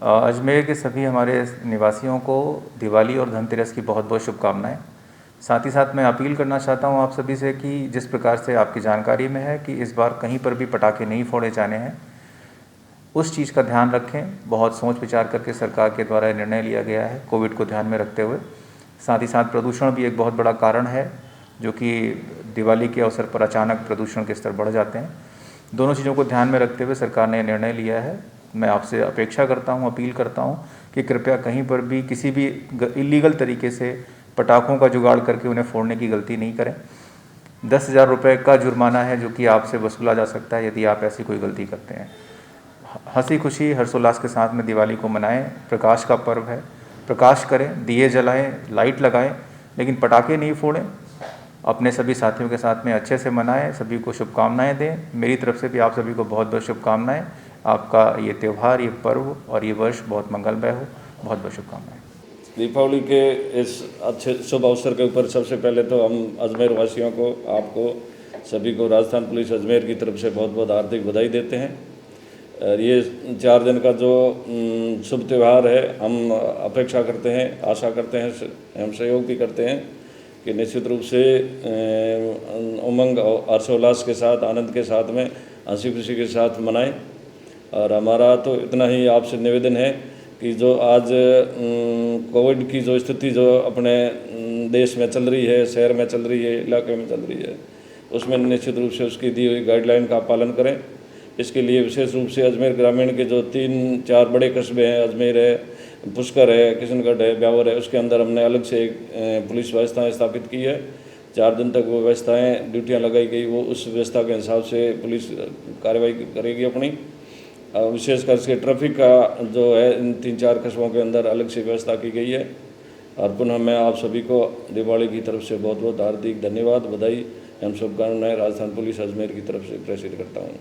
अजमेर के सभी हमारे निवासियों को दिवाली और धनतेरस की बहुत बहुत शुभकामनाएं। साथ ही साथ मैं अपील करना चाहता हूं आप सभी से कि जिस प्रकार से आपकी जानकारी में है कि इस बार कहीं पर भी पटाखे नहीं फोड़े जाने हैं, उस चीज़ का ध्यान रखें। बहुत सोच विचार करके सरकार के द्वारा निर्णय लिया गया है कोविड को ध्यान में रखते हुए। साथ ही साथ प्रदूषण भी एक बहुत बड़ा कारण है, जो कि दिवाली के अवसर पर अचानक प्रदूषण के स्तर बढ़ जाते हैं। दोनों चीज़ों को ध्यान में रखते हुए सरकार ने निर्णय लिया है। मैं आपसे अपेक्षा करता हूं, अपील करता हूं कि कृपया कहीं पर भी किसी भी इलीगल तरीके से पटाखों का जुगाड़ करके उन्हें फोड़ने की गलती नहीं करें। 10,000 रुपये का जुर्माना है जो कि आपसे वसूला जा सकता है यदि आप ऐसी कोई गलती करते हैं। हंसी खुशी हर्षोल्लास के साथ में दिवाली को मनाएं। प्रकाश का पर्व है, प्रकाश करें, दिए जलाएं, लाइट लगाएं, लेकिन पटाखे नहीं फोड़ें। अपने सभी साथियों के साथ में अच्छे से मनाएं। सभी को शुभकामनाएं दें। मेरी तरफ से भी आप सभी को बहुत बहुत शुभकामनाएं। आपका ये त्यौहार, ये पर्व और ये वर्ष बहुत मंगलमय हो। बहुत बहुत शुभकामनाएं। दीपावली के इस अच्छे शुभ अवसर के ऊपर सबसे पहले तो हम अजमेर वासियों को, आपको सभी को राजस्थान पुलिस अजमेर की तरफ से बहुत बहुत हार्दिक बधाई देते हैं। और ये 4 दिन का जो शुभ त्यौहार है, हम अपेक्षा करते हैं, आशा करते हैं, हम सहयोग भी करते हैं कि निश्चित रूप से उमंग और हर्षोल्लास के साथ, आनंद के साथ में, हंसी खुशी के साथ मनाएं। और हमारा तो इतना ही आपसे निवेदन है कि जो आज कोविड की जो स्थिति जो अपने देश में चल रही है, शहर में चल रही है, इलाके में चल रही है, उसमें निश्चित रूप से उसकी दी हुई गाइडलाइन का पालन करें। इसके लिए विशेष रूप से अजमेर ग्रामीण के जो 3-4 बड़े कस्बे हैं, अजमेर है, पुष्कर है, किशनगढ़ है, ब्यावर है, उसके अंदर हमने अलग से पुलिस व्यवस्थाएँ स्थापित की है। 4 दिन तक वो व्यवस्थाएँ, ड्यूटियाँ लगाई गई, वो उस व्यवस्था के हिसाब से पुलिस कार्रवाई करेगी अपनी। विशेषकर इसके ट्रैफिक का जो है इन 3-4 कस्बों के अंदर अलग से व्यवस्था की गई है। और पुनः मैं आप सभी को दिवाली की तरफ से बहुत बहुत हार्दिक धन्यवाद, बधाई एवं शुभकामनाएं राजस्थान पुलिस अजमेर की तरफ से प्रेषित करता हूँ।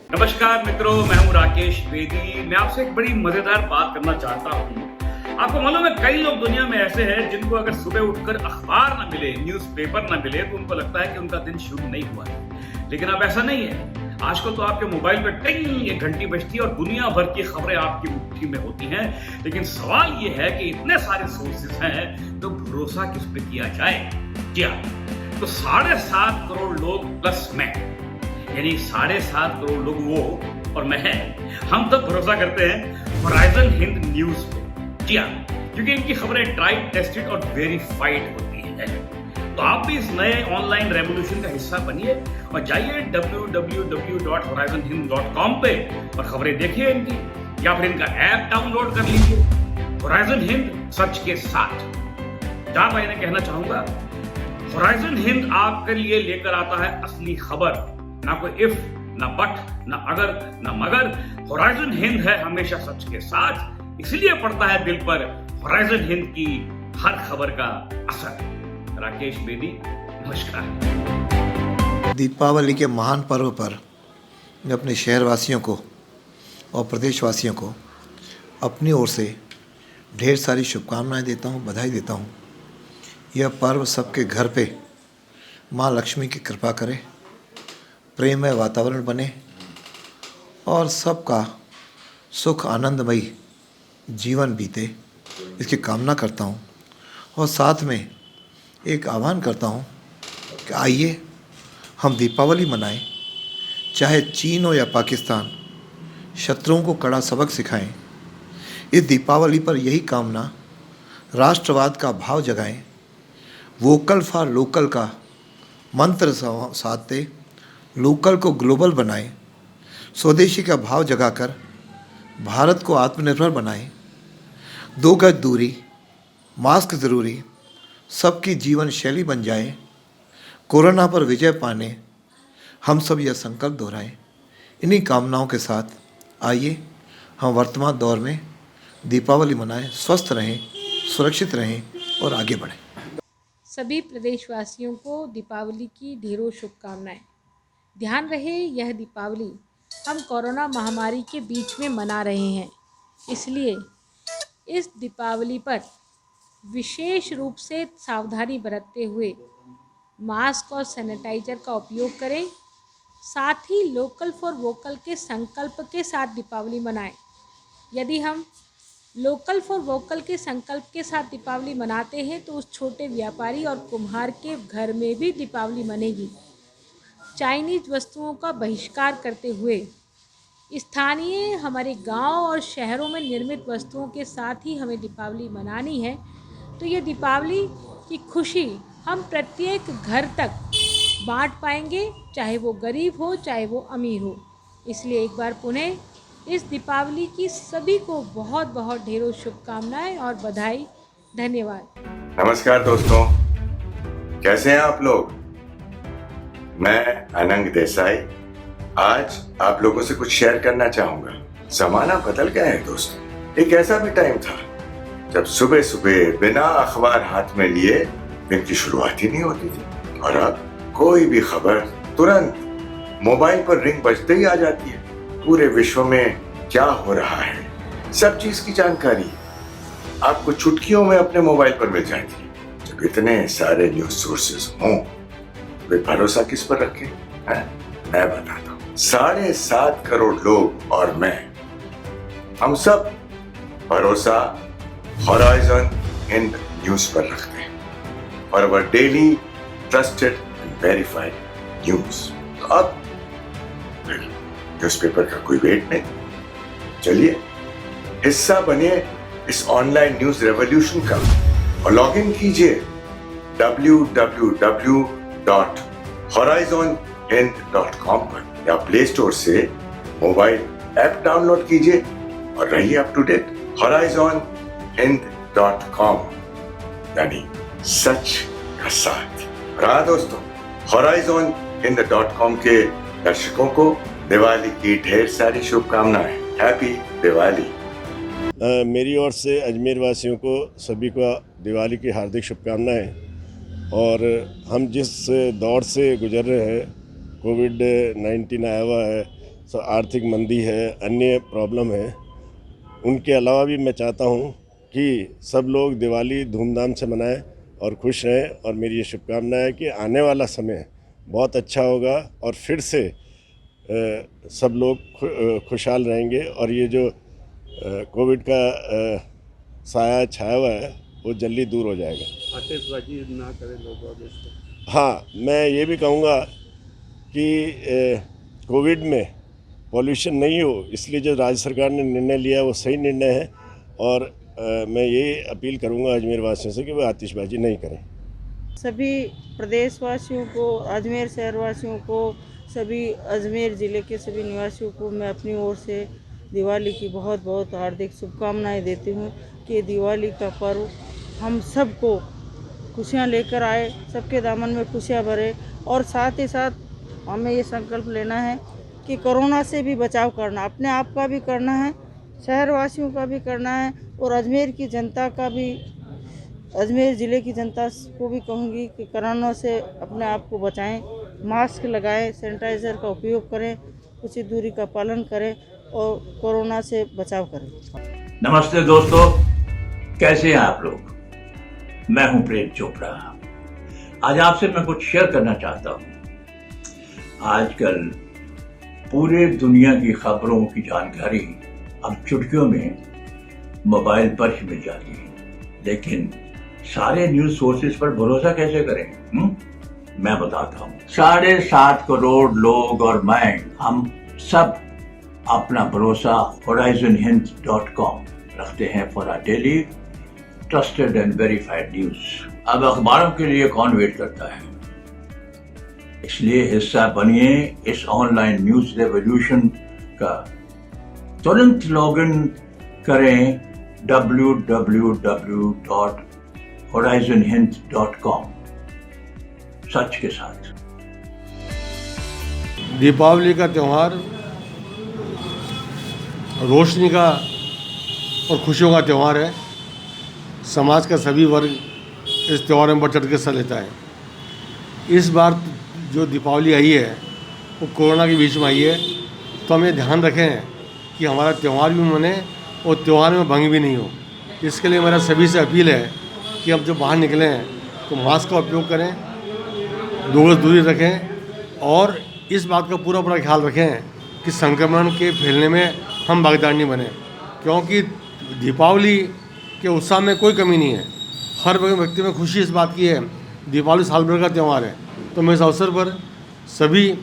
नमस्कार मित्रों, मैं हूँ राकेश द्विवेदी। मैं आपसे एक बड़ी मजेदार बात करना चाहता हूँ। आपको मालूम है, कई लोग दुनिया में ऐसे हैं जिनको अगर सुबह उठकर अखबार ना मिले, न्यूज़पेपर ना मिले, तो उनको लगता है कि उनका दिन शुरू नहीं हुआ है। लेकिन अब ऐसा नहीं है। आजकल तो आपके मोबाइल पे टिंग एक घंटी बजती है और दुनिया भर की खबरें आपकी मुट्ठी में होती हैं। लेकिन सवाल ये है कि इतने सारे सोर्सेज हैं, तो भरोसा किस पे किया जाए? जी हाँ, तो 7.5 करोड़ लोग प्लस मैं, यानी 7.5 करोड़ लोग वो और मैं, हम तो भरोसा करते हैं होराइजन हिंद न्यूज पे। जी हाँ, क्योंकि इनकी खबरें ट्राइड, टेस्टेड और वेरीफाइड होती है। तो आप भी इस नए ऑनलाइन रेवोल्यूशन का हिस्सा बनिए और जाइए www.horizonhind.com पे और खबरें देखिए इनकी, या फिर इनका ऐप डाउनलोड कर लीजिए, होराइजन हिंद सच के साथ। 4 भाई ने कहना चाहूंगा, होराइजन हिंद आपके लिए लेकर आता है असली खबर। ना कोई इफ, ना बट, ना अगर, ना मगर। होराइजन हिंद है हमेशा सच के साथ, इसलिए पड़ता है दिल पर होराइजन हिंद की हर खबर का असर। राकेश बेदी, नमस्कार। दीपावली के महान पर्व पर मैं अपने शहरवासियों को और प्रदेशवासियों को अपनी ओर से ढेर सारी शुभकामनाएं देता हूं, बधाई देता हूं। यह पर्व सबके घर पे माँ लक्ष्मी की कृपा करे, प्रेममय वातावरण बने और सबका सुख आनंदमयी जीवन बीते, इसकी कामना करता हूं। और साथ में एक आह्वान करता हूं कि आइए हम दीपावली मनाएं, चाहे चीन हो या पाकिस्तान, शत्रुओं को कड़ा सबक सिखाएं। इस दीपावली पर यही कामना, राष्ट्रवाद का भाव जगाएं, वोकल फॉर लोकल का मंत्र साधते लोकल को ग्लोबल बनाएं, स्वदेशी का भाव जगाकर भारत को आत्मनिर्भर बनाएं। 2 गज दूरी, मास्क ज़रूरी, सबकी जीवन शैली बन जाए। कोरोना पर विजय पाने हम सब यह संकल्प दोहराएं। इन्हीं कामनाओं के साथ आइए हम वर्तमान दौर में दीपावली मनाएं, स्वस्थ रहें, सुरक्षित रहें और आगे बढ़ें। सभी प्रदेशवासियों को दीपावली की ढेरों शुभकामनाएं। ध्यान रहे, यह दीपावली हम कोरोना महामारी के बीच में मना रहे हैं, इसलिए इस दीपावली पर विशेष रूप से सावधानी बरतते हुए मास्क और सैनिटाइजर का उपयोग करें। साथ ही लोकल फॉर वोकल के संकल्प के साथ दीपावली मनाएं। यदि हम लोकल फॉर वोकल के संकल्प के साथ दीपावली मनाते हैं तो उस छोटे व्यापारी और कुम्हार के घर में भी दीपावली मनेगी। चाइनीज वस्तुओं का बहिष्कार करते हुए स्थानीय हमारे गांव और शहरों में निर्मित वस्तुओं के साथ ही हमें दीपावली मनानी है। तो ये दीपावली की खुशी हम प्रत्येक घर तक बांट पाएंगे, चाहे वो गरीब हो चाहे वो अमीर हो। इसलिए एक बार पुनः इस दीपावली की सभी को बहुत बहुत ढेरों शुभकामनाएं और बधाई। धन्यवाद। नमस्कार दोस्तों, कैसे हैं आप लोग। मैं अनंग देसाई आज आप लोगों से कुछ शेयर करना चाहूंगा। जमाना बदल गया है दोस्तों। एक ऐसा भी टाइम था जब सुबह सुबह बिना अखबार हाथ में लिए दिन की शुरुआत ही नहीं होती थी, और अब कोई भी खबर तुरंत मोबाइल पर रिंग बजते ही आ जाती है। पूरे विश्व में क्या हो रहा है सब चीज की जानकारी आपको चुटकियों में अपने मोबाइल पर मिल जाती है। जब इतने सारे न्यूज सोर्सेज हों, वे भरोसा किस पर रखें? मैं बताता हूँ। 7.5 करोड़ लोग और मैं, हम सब भरोसा हॉराइजन हिंद न्यूज पर रखते हैं और our daily trusted and verified news. तो अब फिर न्यूज़पेपर का कोई वेट नहीं। चलिए हिस्सा बनिए इस ऑनलाइन न्यूज रेवोल्यूशन का और लॉग इन कीजिए www.horizonhind.com पर या प्ले स्टोर से मोबाइल ऐप डाउनलोड कीजिए और रहिए अप टू डेट। horizonhind.com यानी सच का साथ। रहा दोस्तों, horizonhind.com के दर्शकों को दिवाली की ढेर सारी शुभकामनाएं। हैप्पी दिवाली। मेरी ओर से अजमेर वासियों को सभी को दिवाली की हार्दिक शुभकामनाएं। और हम जिस दौर से गुजर रहे हैं, कोविड-19 आया हुआ है, आर्थिक मंदी है, अन्य प्रॉब्लम है, उनके अलावा भी मैं चाहता हूं कि सब लोग दिवाली धूमधाम से मनाएं और खुश रहें। और मेरी ये शुभकामना है कि आने वाला समय बहुत अच्छा होगा और फिर से सब लोग खुशहाल रहेंगे और ये जो कोविड का साया छाया हुआ है वो जल्दी दूर हो जाएगा। आतिशबाजी ना करें लोग। हाँ, मैं ये भी कहूँगा कि कोविड में पॉल्यूशन नहीं हो, इसलिए जो राज्य सरकार ने निर्णय लिया वो सही निर्णय है। और मैं ये अपील करूँगा अजमेर वासियों से कि वो आतिशबाजी नहीं करें। सभी प्रदेशवासियों को, अजमेर शहरवासियों को, सभी अजमेर ज़िले के सभी निवासियों को मैं अपनी ओर से दिवाली की बहुत बहुत हार्दिक शुभकामनाएं देती हूँ कि दिवाली का पर्व हम सबको खुशियाँ लेकर आए, सबके दामन में खुशियाँ भरे। और साथ ही साथ हमें ये संकल्प लेना है कि कोरोना से भी बचाव करना, अपने आप का भी करना है, शहरवासियों का भी करना है और अजमेर की जनता का भी, अजमेर ज़िले की जनता को भी कहूँगी कि कोरोना से अपने आप को बचाएं, मास्क लगाएं, सैनिटाइज़र का उपयोग करें, उचित दूरी का पालन करें और कोरोना से बचाव करें। नमस्ते दोस्तों, कैसे हैं आप लोग। मैं हूं प्रेम चोपड़ा। आज आपसे मैं कुछ शेयर करना चाहता हूं। आजकल पूरे दुनिया की खबरों की जानकारी अब चुटकियों में मोबाइल पर ही मिल जाती है, लेकिन सारे न्यूज सोर्सेज पर भरोसा कैसे करें? मैं बताता हूँ। 7.5 करोड़ लोग और मैं, हम सब अपना भरोसा horizonhind.com रखते हैं for our daily trusted and verified news. अब अखबारों के लिए कौन वेट करता है, इसलिए हिस्सा बनिए इस ऑनलाइन न्यूज रेवोल्यूशन का। तुरंत लॉगिन करें www.horizonhind.com सच के साथ। दीपावली का त्यौहार रोशनी का और खुशियों का त्यौहार है। समाज का सभी वर्ग इस त्यौहार में बढ़ चढ़ के हिस्सा लेता है। इस बार जो दीपावली आई है वो कोरोना के बीच में आई है, तो हमें ध्यान रखें कि हमारा त्यौहार भी मने और त्यौहार में भंग भी नहीं हो। इसके लिए मेरा सभी से अपील है कि हम जब बाहर निकलें तो मास्क का उपयोग करें, 2 गज दूरी रखें और इस बात का पूरा ख्याल रखें कि संक्रमण के फैलने में हम भागीदार नहीं बने। क्योंकि दीपावली के उत्साह में कोई कमी नहीं है। हर व्यक्ति में खुशी इस बात की है, दीपावली साल भर का त्यौहार है। तो मैं इस अवसर पर सभी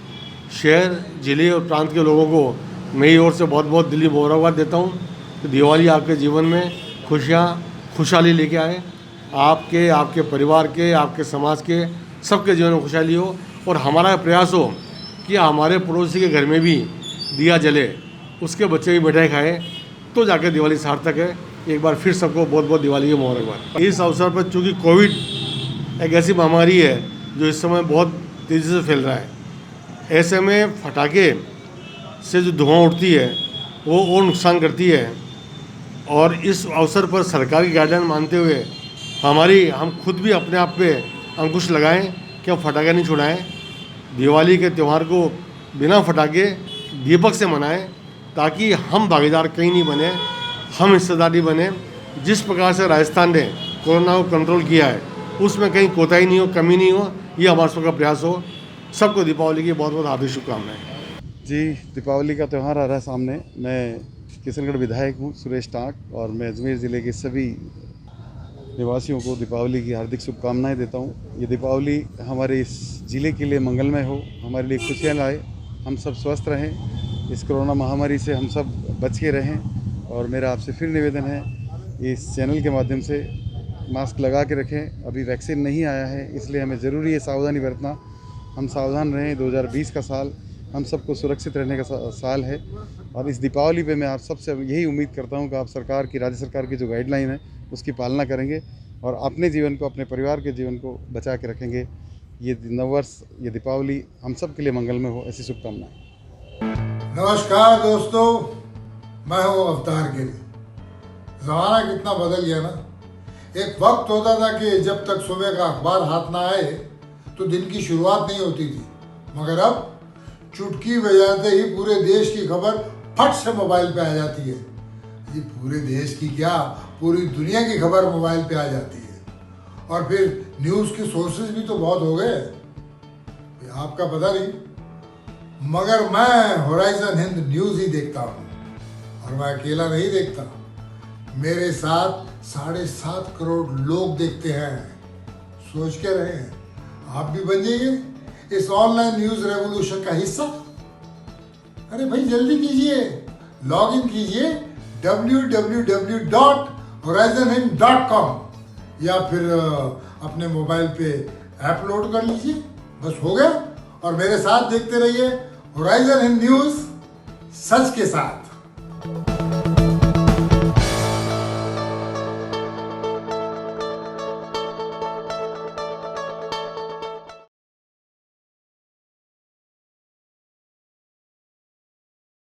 शहर, जिले और प्रांत के लोगों को मेरी ओर से बहुत बहुत दिली मुबारकबाद देता हूँ कि दिवाली आपके जीवन में खुशहाली लेके आए। आपके परिवार के, आपके समाज के, सबके जीवन में खुशहाली हो। और हमारा प्रयास हो कि हमारे पड़ोसी के घर में भी दिया जले, उसके बच्चे भी मिठाई खाए, तो जाकर दिवाली सार्थक है। एक बार फिर सबको बहुत बहुत दिवाली की मुबारकबाद। इस अवसर पर चूँकि कोविड एक ऐसी महामारी है जो इस समय बहुत तेज़ी से फैल रहा है, ऐसे में फटाके से जो धुआं उठती है वो और नुकसान करती है। और इस अवसर पर सरकार की गाइडलाइन मानते हुए हम खुद भी अपने आप पे अंकुश लगाएं कि हम फटाके नहीं छुड़ाएं। दिवाली के त्यौहार को बिना फटाके दीपक से मनाएं, ताकि हम भागीदार कहीं नहीं बने, हम हिस्सेदारी बने। जिस प्रकार से राजस्थान ने कोरोना को कंट्रोल किया है उसमें कहीं कोताही नहीं हो, कमी नहीं हो, ये हमारा सबका प्रयास हो। सबको दीपावली की बहुत बहुत हार्दिक शुभकामनाएं। जी, दीपावली का त्यौहार आ रहा है सामने। मैं किशनगढ़ विधायक हूँ सुरेश टाँक, और मैं अजमेर ज़िले के सभी निवासियों को दीपावली की हार्दिक शुभकामनाएं देता हूँ। ये दीपावली हमारे इस ज़िले के लिए मंगलमय हो, हमारे लिए खुशियाँ लाए, हम सब स्वस्थ रहें, इस कोरोना महामारी से हम सब बच के रहें। और मेरा आपसे फिर निवेदन है, इस चैनल के माध्यम से मास्क लगा के रखें। अभी वैक्सीन नहीं आया है, इसलिए हमें ज़रूरी है सावधानी बरतना। हम सावधान रहें। 2020 का साल हम सबको सुरक्षित रहने का साल है। और इस दीपावली पे मैं आप सबसे यही उम्मीद करता हूँ कि आप सरकार की, राज्य सरकार की जो गाइडलाइन है उसकी पालना करेंगे और अपने जीवन को, अपने परिवार के जीवन को बचा के रखेंगे। ये नववर्ष, ये दीपावली हम सब के लिए मंगलमय हो, ऐसी शुभकामनाएं। नमस्कार दोस्तों, मैं हूँ अवतार गिल। ज़माना कितना बदल गया ना। एक वक्त होता था कि जब तक सुबह का अखबार हाथ ना आए तो दिन की शुरुआत नहीं होती थी, मगर अब चुटकी बजाते ही पूरे देश की खबर फट से मोबाइल पे आ जाती है। ये पूरे देश की क्या, पूरी दुनिया की खबर मोबाइल पे आ जाती है। और फिर न्यूज़ के सोर्सेज भी तो बहुत हो गए, आपका पता नहीं, मगर मैं होराइजन हिंद न्यूज़ ही देखता हूँ। और मैं अकेला नहीं देखता, मेरे साथ 7.5 करोड़ लोग देखते हैं। सोच के रहे हैं, आप भी बन जाइए इस ऑनलाइन न्यूज़ रेवोल्यूशन का हिस्सा। अरे भाई जल्दी कीजिए, लॉग इन कीजिए www.horizonhind.com या फिर अपने मोबाइल पे ऐप लोड कर लीजिए, बस हो गया। और मेरे साथ देखते रहिए होराइजन हिंद न्यूज़, सच के साथ।